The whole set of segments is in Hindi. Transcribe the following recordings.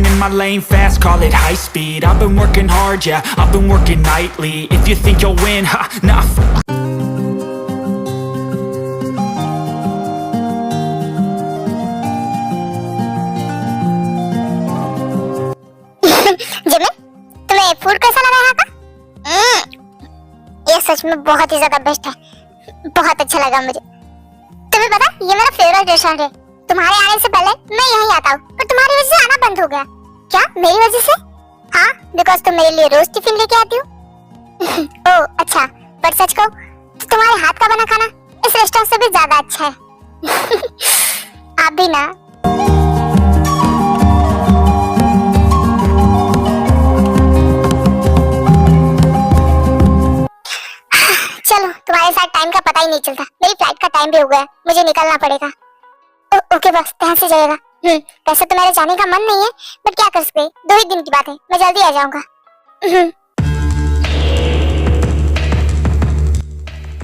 Moving in my lane fast, call it high speed. I've been working hard, yeah, I've been working nightly. If you think you'll win, ha, nah. Jimin, तुम्हें फूड कैसा लगा यहाँ का? ये सच में बहुत ही ज्यादा बेस्ट है, बहुत अच्छा लगा मुझे। तुम्हें पता, ये मेरा फेवरेट रेस्टोरेंट है। तुम्हारे आने से पहले मैं यहीं आता हूँ, पर तुम्हारी वजह से आना बंद हो गया। क्या मेरी वजह से? हाँ, बिकॉज तुम मेरे लिए रोज टिफिन लेके आती हो। ओह अच्छा, पर सच कहूँ तो तुम्हारे हाथ का बना खाना इस रेस्टोरेंट से भी ज्यादा अच्छा है। आप भी ना। चलो, तुम्हारे साथ टाइम का पता ही नहीं चलता। मेरी फ्लाइट का टाइम भी हो गया, मुझे निकलना पड़ेगा। ओके बस, ध्यान से जाइएगा। वैसे तो मेरे जाने का मन नहीं है, बट क्या कर सकते, 2 ही दिन की बात है, मैं जल्दी आ जाऊंगा।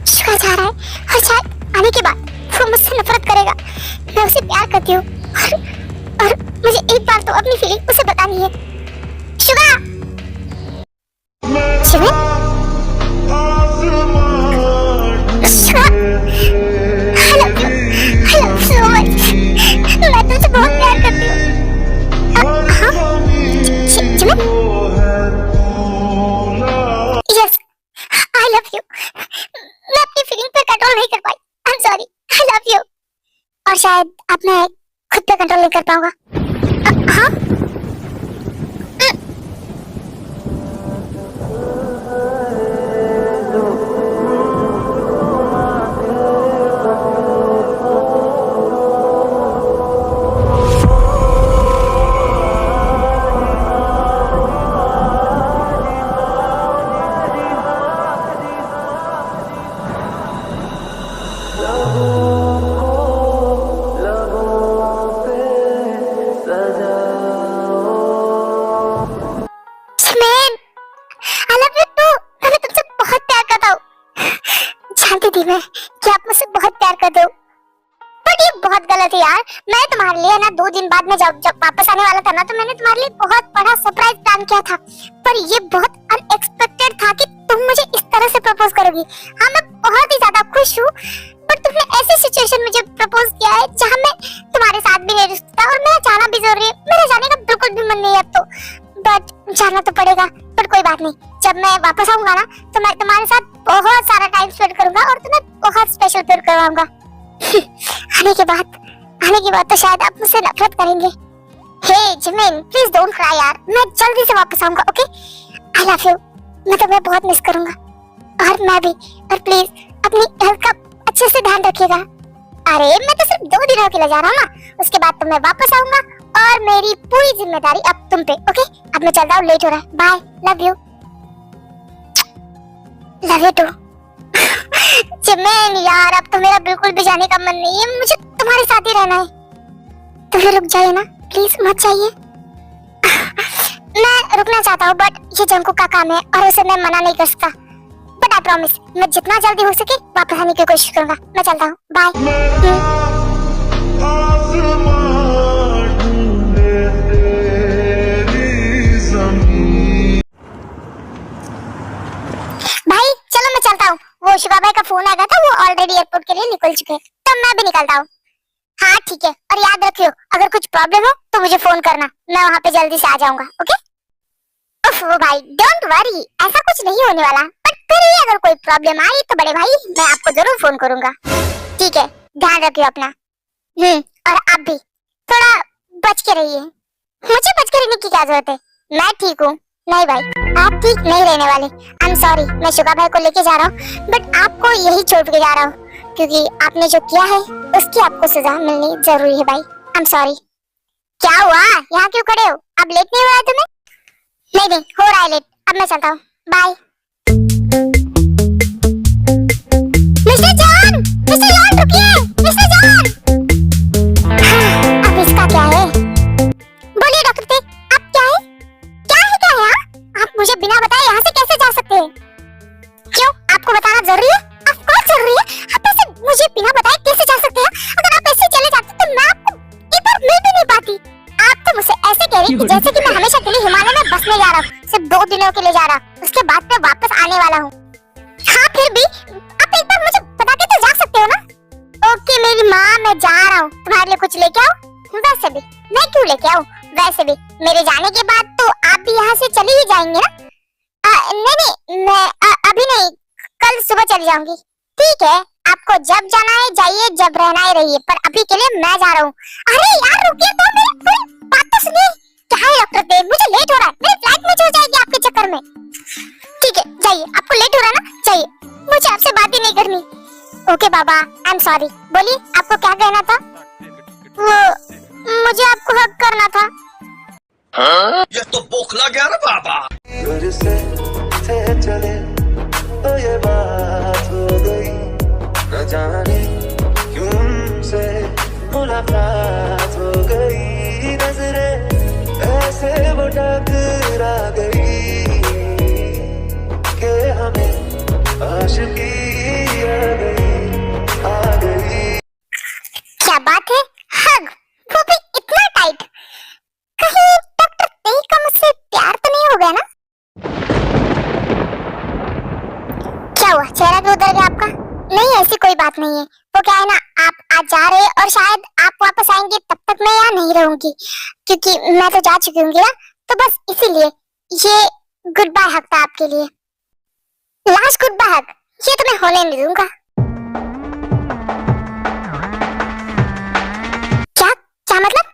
शिवा जा रहा है और शायद आने के बाद वो मुझसे नफरत करेगा। मैं उसे प्यार करती हूँ और मुझे एक बार तो अपनी फीलिंग उसे बतानी है। शिवा, शिवा, मैं तुझे बहुत प्यार करती हूँ। Yes, I love you. मैं अपनी फीलिंग पे कंट्रोल नहीं कर पाई। I am sorry, I love you. और शायद अब मैं खुद पे कंट्रोल नहीं कर पाऊंगा। हाँ, मैं कि आप मुझसे बहुत प्यार करते हो, बट ये बहुत गलत है यार। मैं तुम्हारे लिए ना 2 दिन बाद में जब वापस आने वाला था ना, तो मैंने तुम्हारे लिए बहुत बड़ा सरप्राइज प्लान किया था, पर ये बहुत अनएक्सपेक्टेड था कि तुम मुझे इस तरह से प्रपोज करोगी। हाँ, मैं बहुत ही ज्यादा खुश हूँ, बट तुमने ऐसी सिचुएशन मुझे प्रपोज किया है जहाँ मैं तुम्हारे साथ भी नहीं रह सकता और मेरा जाना भी जरूरी है। मेरा जाने का बिल्कुल भी मन नहीं है अब तो, बट जाना तो पड़ेगा। पर कोई बात नहीं, जब मैं वापस आऊंगा ना, तो मैं तुम्हारे साथ बहुत सारा टाइम स्पेंड करूंगा और तुम्हें बहुत स्पेशल फील करवाऊंगा। आने के बाद तो शायद आप मुझसे नफरत करेंगे। हे जिमिन, प्लीज डोंट क्राई यार, मैं जल्दी से वापस आऊंगा, ओके? I love you. मैं तुम्हें बहुत मिस करूंगा और मैं भी। और प्लीज अपनी हेल्थ का अच्छे से ध्यान रखिएगा। अरे मैं तो सिर्फ 2 दिनों के लिए जा रहा हूँ ना, उसके बाद तो मैं वापस आऊंगा और मेरी पूरी जिम्मेदारी अब तुम पे, ओके? अब मैं चलता हूँ, लेट हो रहा है। Bye, love you. Love you too. Jimin यार, अब तो मेरा बिल्कुल भी जाने का मन नहीं है, मुझे तुम्हारे साथ ही रहना है। तो फिर रुक जाइए ना, प्लीज मत जाइए। मैं रुकना चाहता हूँ, बट ये जंकुक का काम है और उसे मैं मना नहीं कर सकता। बट आई प्रॉमिस, मैं जितना जल्दी हो सके वापस आने की कोशिश करूंगा। मैं चलता हूँ, बाय। भाई चलो मैं चलता हूँ, वो शिवा भाई का फोन आ गया था, वो ऑलरेडी एयरपोर्ट के लिए निकल चुके हैं, तो मैं भी निकलता हूँ। हाँ ठीक है, और याद रखियो, अगर कुछ प्रॉब्लम हो तो मुझे फोन करना, मैं वहाँ पे जल्दी से आ जाऊंगा, ओके? उफ भाई, डोंट वरी, ऐसा कुछ नहीं होने वाला, बट फिर भी अगर कोई प्रॉब्लम आई तो बड़े भाई मैं आपको जरूर फोन करूंगा। ठीक है, ध्यान रखियो अपना। और आप भी थोड़ा बच के रहिए। मुझे बच के रहने की क्या जरूरत है, मैं ठीक हूँ। नहीं भाई, आप ठीक नहीं रहने वाले। आई एम सॉरी, मैं शुगा भाई को लेके जा रहा हूँ, बट आपको यही छोड़ के जा रहा हूँ, क्योंकि आपने जो किया है उसकी आपको सजा मिलनी जरूरी है भाई। आई एम सॉरी। क्या हुआ, यहाँ क्यों खड़े हो? अब लेट नहीं हो रहा है तुम्हें? नहीं, हो रहा है लेट। अब मैं चलता हूँ, बाय। मिस्टर जॉन, रुकिए। मिस्टर जॉन, अब इसका क्या है? बोलिए डॉक्टर थे, आप क्या है? क्या है? आप मुझे बिना बताए यहाँ से कैसे जा सकते हैं? क्यों, आपको बताना जरूरी है? ऑफ कोर्स जरूरी है। आप ऐसे मुझे बिना बताए कैसे जा सकते हैं? अगर आप ऐसे चले जाते तो मैं आपको इधर मिल भी नहीं पाती। आप तो मुझसे ऐसे कह रही जैसे कि मैं हमेशा के लिए हिमालय में बसने जा रहा हूँ, सिर्फ 2 दिनों के लिए जा रहा, उसके बाद मैं वापस आने वाला हूँ। हाँ फिर भी आप एक बार मुझे बता के तो जा सकते हो ना। ओके मेरी माँ, मैं जा रहा हूँ, तुम्हारे लिए कुछ लेके आओ। वैसे भी मैं क्यों लेके आऊँ, वैसे भी मेरे जाने के बाद तो आप भी यहाँ से चले ही जाएंगे ना। नहीं मैं अभी नहीं, कल सुबह चली जाऊंगी। ठीक है, आपको जब जाना है जाइए, जब रहना है रहिए, पर अभी के लिए मैं जा रहा हूँ। अरे यार रुकिए तो, मेरी पूरी बात तो सुनिए। क्या है डॉक्टर देव, मुझे लेट हो रहा है, मेरी फ्लाइट मिस हो जाएगी आपके चक्कर में। ठीक है जाइए, आपको लेट हो रहा है ना, जाइए, मुझे आपसे बात ही नहीं करनी। Okay Baba, I am sorry. बोलिए आपको क्या कहना था। वो मुझे आपको हक करना था। ये तो बोखला गया ना बाबा। चले तो ये बात हो गई, न जाने क्यों से मुलाकात हो गई, नजरें ऐसे वो टकरा गई कि हमें आशिकी आ गई। क्या बात है, हग, वो भी इतना टाइट। कहीं डॉक्टर तेई का मुझसे प्यार तो नहीं हो गया ना। क्या हुआ, चेहरा क्यों उतर गया आपका। नहीं ऐसी कोई बात नहीं है, वो क्या है ना, आप आज जा रहे हैं और शायद आप वापस आएंगे, तब तक मैं यहाँ नहीं रहूंगी क्योंकि मैं तो जा चुकी हूँ ना, तो बस इसीलिए ये गुड बाय हक था आपके लिए, लास्ट गुड बाय हक, ये तो मैं होने नहीं दूंगा। क्या क्या मतलब।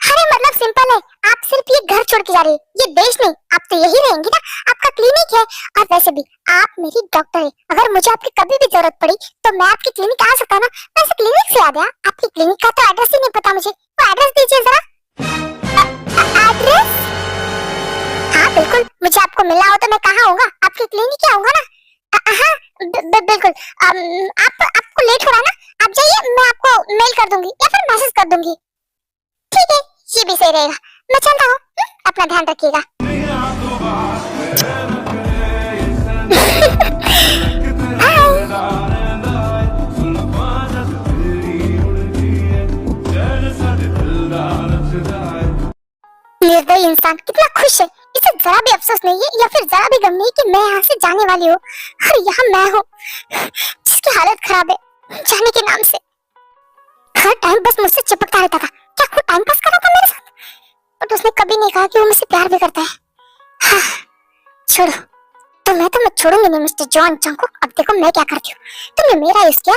अरे मतलब सिंपल है, आप सिर्फ ये घर छोड़ के जा रही है, ये देश नहीं, आप तो यही रहेंगी ना, आपका क्लिनिक है। और वैसे भी आप मेरी डॉक्टर है, अगर मुझे आपकी कभी भी जरूरत पड़ी तो मैं आपकी क्लिनिक आ सकता ना। वैसे क्लिनिक से याद आया, आपकी क्लिनिक का तो एड्रेस ही नहीं पता मुझे, तो एड्रेस दीजिए जरा। एड्रेस? हाँ बिल्कुल, मुझे आपको मिलना हो तो मैं कहाँ आऊंगा, आपकी क्लिनिक ही आऊंगा ना। हाँ बिल्कुल। आपको लेट हो रहा है ना, आप जाइए, मैं आपको मेल कर दूंगी या फिर मैसेज कर दूंगी। ठीक है, ये भी सही रहेगा, मैं चलता हूँ, अपना ध्यान रखिएगा। निर्दयी इंसान कितना खुश है, इसे जरा भी अफसोस नहीं है या फिर जरा भी गम नहीं कि मैं यहाँ से जाने वाली हूँ, और यहाँ मैं हूँ जिसकी हालत खराब है जाने के नाम से। हर टाइम बस मुझसे चिपकता रहता था, क्या खुद टाइम पास कर रहा था मेरे साथ, बट उसने कभी नहीं कहा कि वो मुझसे प्यार भी करता है। हाँ, छोड़ो, तो मैं छोड़ूंगी नहीं मिस्टर जॉन जंगकुक। अब देखो मैं क्या करती हूँ, तुमने मेरा यूज किया।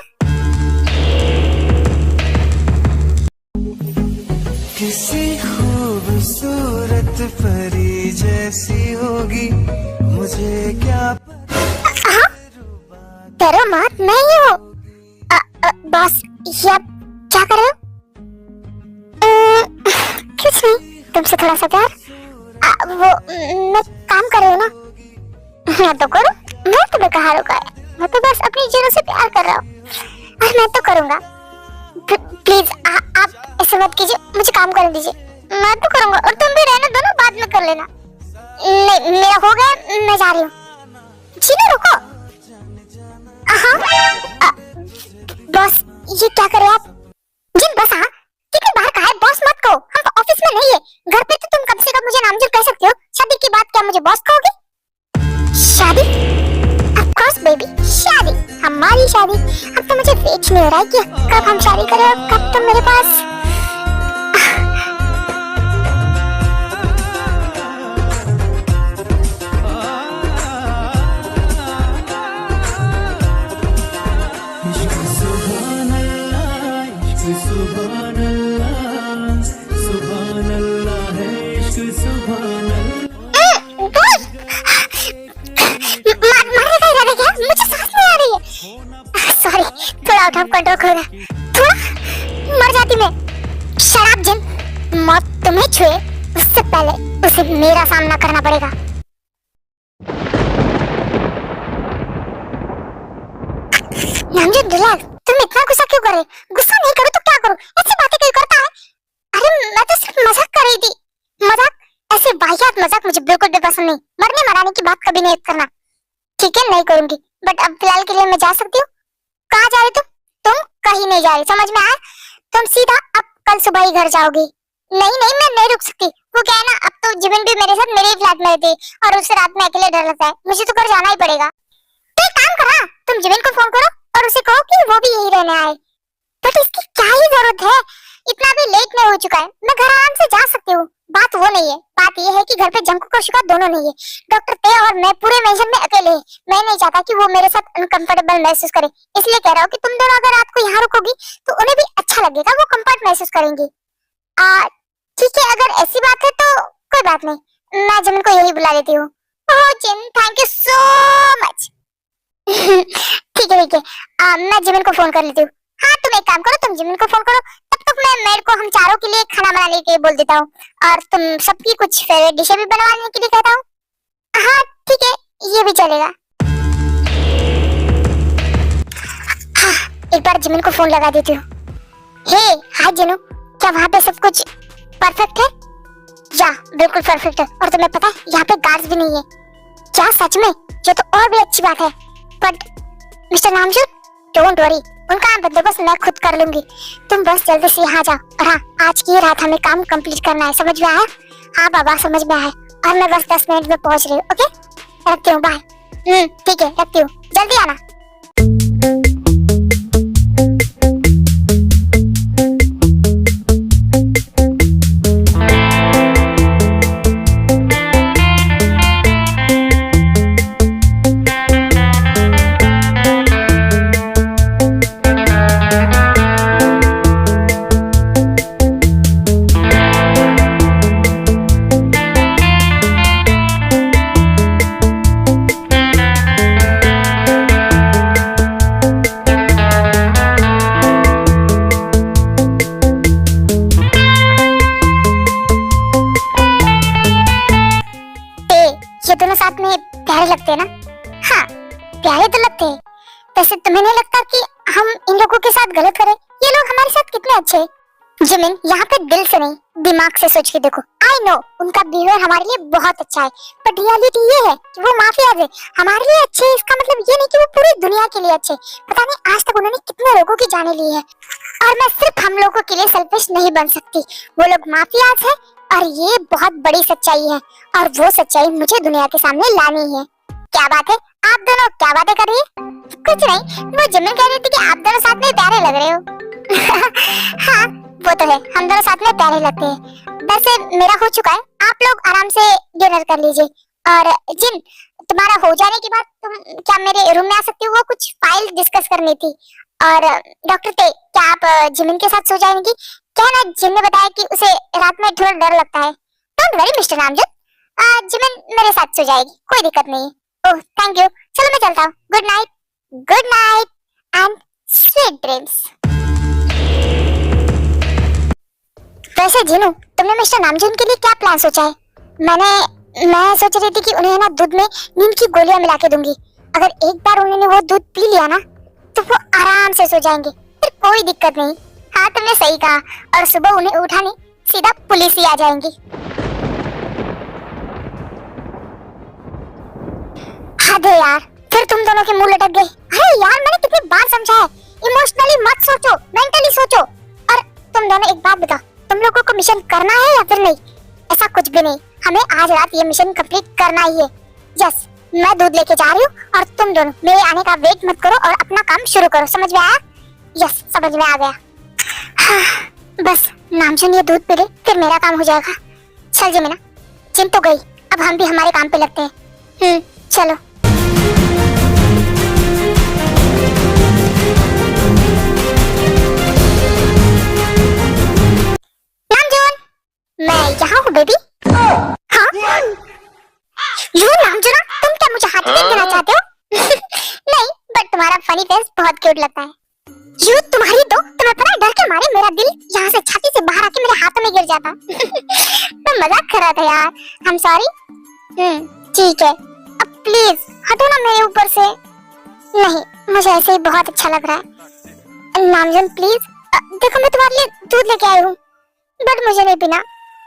किसी खूबसूरत परी जैसी होगी, मुझे क्या डरो मत, मैं ही हूँ। बॉस ये आप क्या कर रहे हो। कुछ नहीं, तुमसे थोड़ा सा प्यार। वो मैं काम कर रही हूँ ना। मैं तो करूँ, मैं तुम्हें कहाँ रोका है, मैं तो बस अपनी जीरो से प्यार कर रहा हूँ और मैं तो करूँगा। प्लीज आप ऐसे मत कीजिए, मुझे काम करने दीजिए, मैं तो करूँगा और तुम भी रहना, दोनों बाद में कर लेना। नहीं मेरा हो गया, मैं जा रही हूँ। जी नहीं रुको। हाँ बॉस ये क्या करे आप। जी बस हाँ, ठीक है, बाहर कहा है, बॉस मत कहो, हम ऑफिस में नहीं है, घर पे तो तुम कम से कम मुझे नामजुल कह सकते हो। शादी के बाद क्या मुझे बॉस कहोगे। शादी? ऑफ कोर्स बेबी, शादी, हमारी शादी। अब तो मुझे वेट नहीं हो रहा है कि कब हम शादी करें और कब तुम मेरे पास। कंट्रोल खो गया, थोड़ा मर जाती मैं। शराब जिन, मौत तुम्हें छुए उससे पहले उसे मेरा सामना करना पड़ेगा। नामजुल रिलैक्स, तुम इतना गुस्सा क्यों कर रहे। गुस्सा नहीं करो तो क्या करूं, ऐसी बातें क्यों करता है। अरे मैं तो सिर्फ मजाक कर रही थी। मजाक, ऐसे वाहियात मजाक मुझे बिल्कुल भी पसंद नहीं। मरने मराने की बात कभी नहीं करना, ठीक है, नहीं करूंगी। बट अब फिलहाल के लिए मैं जा सकती हूँ। कहाँ जा रही तुम कहीं नहीं जा रही, समझ में आया। तुम सीधा अब कल सुबह ही घर जाओगी, नहीं नहीं, मैं नहीं रुक सकती। वो क्या है ना, अब तो जिमिन भी मेरे साथ मेरे ही फ्लैट में रहती है और उसे रात में अकेले डर लगता है। मुझे तो घर जाना ही पड़ेगा। तो एक काम करो, तुम जिमिन को फोन करो और उसे कहो कि वो भी यही रहने आए। बट इसकी क्या ही जरूरत है, इतना भी लेट नहीं हो चुका है, मैं घर आराम से जा सकती हूँ। बात वो नहीं है, बात ये है कि घर पे जंकुक और शिका दोनों नहीं है। डॉक्टर ते और मैं पूरे मेंशन में अकेले हैं। मैं नहीं चाहता कि वो मेरे साथ अनकंफर्टेबल महसूस करे, इसलिए कह रहा हूँ कि तुम दोनों अगर रात को यहाँ रुकोगी तो उन्हें भी अच्छा लगेगा, वो कंफर्ट महसूस करेंगी। ठीक है, अगर ऐसी बात है तो कोई बात नहीं, मैं जिमिन को यही बुला लेती हूँ। ओह जिन, थैंक यू सो मच। ठीक है ठीक है, मैं जिमिन को फोन कर लेती हूँ। हाँ तुम एक काम करो, तुम जिमिन को फोन करो, तब तक मैं मेड को हम चारों के लिए खाना बनाने के लिए बोल देता हूँ और तुम सबकी कुछ फेवरेट डिशें भी बनवाने के लिए कहता हूँ। हाँ ठीक है, ये भी चलेगा। हाँ, एक बार जिमिन को फोन लगा देती हूँ। हे हाय जिनू, क्या वहाँ पे सब कुछ परफेक्ट है? या बिल्कुल परफेक्ट है, और तुम्हें पता है यहाँ पे गार्ड्स भी नहीं है। क्या सच में? ये तो और भी अच्छी बात है। But mister Namjoon, don't worry, उनका बंदोबस्त मैं खुद कर लूंगी। तुम बस जल्दी से यहाँ जाओ। और हाँ, आज की रात हमें काम कंप्लीट करना है, समझ में आया? हाँ बाबा समझ में आया, और मैं बस 10 मिनट में पहुँच रही हूँ। ओके रखती हूँ, बाय। ठीक है रखती हूँ, जल्दी आना। ये दोनों साथ में प्यारे लगते हैं ना? हाँ प्यारे तो लगते हैं। वैसे तुम्हें नहीं लगता कि हम इन लोगों के साथ गलत करें? ये लोग हमारे साथ कितने अच्छे हैं। जिमिन, यहाँ पे दिल से नहीं दिमाग से सोच के देखो। आई नो उनका बिहेवियर हमारे लिए बहुत अच्छा है, बट रियलिटी ये है कि वो माफियाज है। हमारे लिए अच्छे है इसका मतलब ये नहीं कि वो पूरी दुनिया के लिए अच्छे। पता नहीं आज तक उन्होंने कितने लोगों की जाने ली है, और मैं सिर्फ हम लोगों के लिए सेल्फिश नहीं बन सकती। वो लोग माफियाज है और ये बहुत बड़ी सच्चाई है, और वो सच्चाई मुझे दुनिया के सामने लानी है। क्या बात है, आप दोनों क्या बातें कर रही है? कुछ नहीं, वो जिमिन कह रही थी कि आप दोनों साथ में प्यारे लग रहे हो। हाँ वो तो है, हम दोनों साथ में प्यारे लगते हैं। वैसे मेरा हो चुका है, आप लोग आराम से डिनर कर लीजिए। और जिन, तुम्हारा हो जाने के बाद तुम क्या मेरे रूम में आ सकती हो? वो कुछ फाइल डिस्कस करनी थी। और डॉक्टर ते, क्या आप जिमिन के साथ सो जाएंगी? क्या ना, जिन ने बताया कि उसे रात में थोड़ा डर लगता है। Don't worry mister Namjoon, Jimin मेरे साथ सो जाएगी, कोई दिक्कत नहीं। ओह थैंक यू, चलो मैं चलता हूँ। Good night and sweet dreams. वैसे जिनू, तुमने मिस्टर नामजून के लिए क्या प्लान सोचा है? मैं सोच रही थी कि उन्हें ना दूध में नींद की गोलियां मिला के दूंगी। अगर एक बार उन्होंने वो दूध पी लिया ना तो वो आराम से सो जाएंगे, फिर कोई दिक्कत नहीं। हाँ तुमने सही कहा, और सुबह उन्हें उठाने सीधा पुलिस ही आ जाएंगी। हद है यार, फिर तुम दोनों के मुंह लटक गए। अरे यार मैंने कितनी बार समझाया, इमोशनली मत सोचो, मेंटली सोचो। और तुम दोनों एक बात बताओ, तुम लोगों को मिशन करना है या फिर नहीं? ऐसा कुछ भी नहीं, हमें आज रात ये मिशन कंप्लीट करना ही है। यस, मैं दूध लेके जा रही हूँ और तुम दोनों मेरे आने का वेट मत करो और अपना काम शुरू करो, समझ में आया? यस समझ में आ गया। हाँ, बस नामजून ये दूध पी ले, फिर मेरा काम हो जाएगा। चल जिमिना, जिन तो गई, अब हम भी हमारे काम पे लगते हैं। चलो। नामजून, मैं यहाँ हूँ बेबी। हाँ? यू नामजून, तुम क्या मुझे हाथ में देना चाहते हो? नहीं, बट तुम्हारा फनी फेस बहुत क्यूट लगता है। यू तुम्हारी तो, तुम्हें पता है डर के मारे मेरा दिल यहाँ से छाती से बाहर आके मेरे हाथों में गिर जाता। मैं मजाक कर रहा था यार, I'm sorry। ठीक है, अब प्लीज हटो ना मेरे ऊपर से। नहीं, मुझे ऐसे ही बहुत अच्छा लग रहा है। नामजून प्लीज, देखो मैं तुम्हारे लिए दूध लेके आई हूँ, बट मुझे नहीं पीना।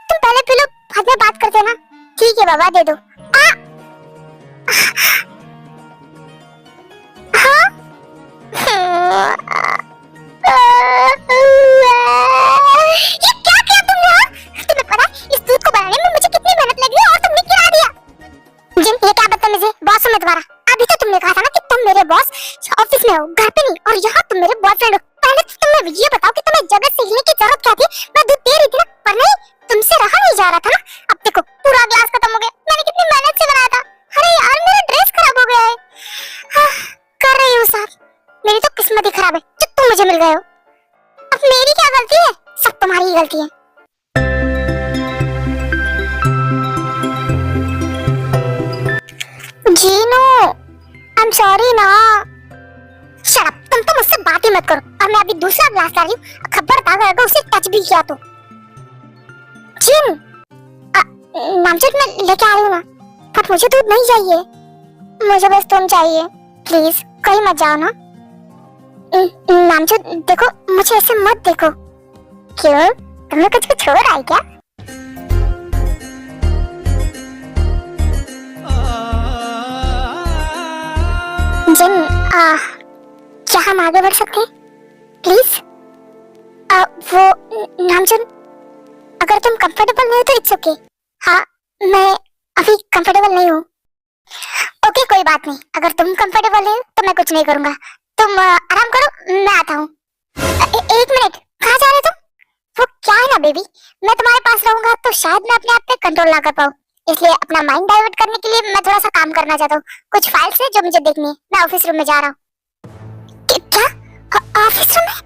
तुम पहले पी लो, बाद में बात करते हैं ना। ठीक है बाबा, दे दो। ये क्या किया तुमने? गलती है। जीनू, आई एम सॉरी ना। शट अप, तुम तो मुझसे बात ही मत करो। और मैं अभी दूसरा ग्लास ला रही हूँ, खबरदार अगर उसे टच भी किया तो। जीन, नामचुट मैं लेके आ रही हूँ ना, पर मुझे दूध नहीं चाहिए, मुझे बस तुम चाहिए। प्लीज कहीं मत जाओ ना। नामचुट देखो, मुझे ऐसे मत देखो। क्यों, तुम्हें कुछ हो रहा है क्या? जिन, क्या हम आगे बढ़ सकते हैं प्लीज? वो नामचुन, अगर तुम कंफर्टेबल नहीं हो तो इट्स ओके। हाँ, मैं अभी कंफर्टेबल नहीं हूँ। ओके कोई बात नहीं, अगर तुम कंफर्टेबल हो तो मैं कुछ नहीं करूँगा। तुम आराम करो, मैं आता हूँ। एक मिनट, कहाँ जा रहे तुम? वो क्या है ना बेबी, मैं तुम्हारे पास रहूंगा तो शायद मैं अपने आप पे कंट्रोल ना कर पाऊँ, इसलिए अपना माइंड डाइवर्ट करने के लिए मैं थोड़ा सा काम करना चाहता हूँ। कुछ फाइल्स है जो मुझे देखनी है, मैं ऑफिस रूम में जा रहा हूँ। क्या? ऑफिस रूम में?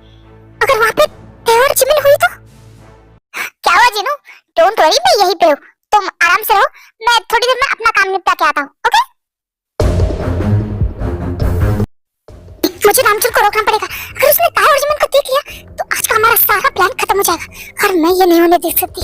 अगर वहाँ पे तेरे और जिमिन हुई तो? क्या हुआ जिनू? डोंट वरी, मैं यहीं पे हूँ, तुम आराम से रहो। मैं थोड़ी देर में अपना काम निपटा के आता हूँ। ओके? मुझे नामचुन को रोकना पड़ेगा। अगर उसने ताया और जिमिन को देख लिया तो आज का हमारा सारा प्लान खत्म हो जाएगा और मैं ये नहीं होने दे सकती।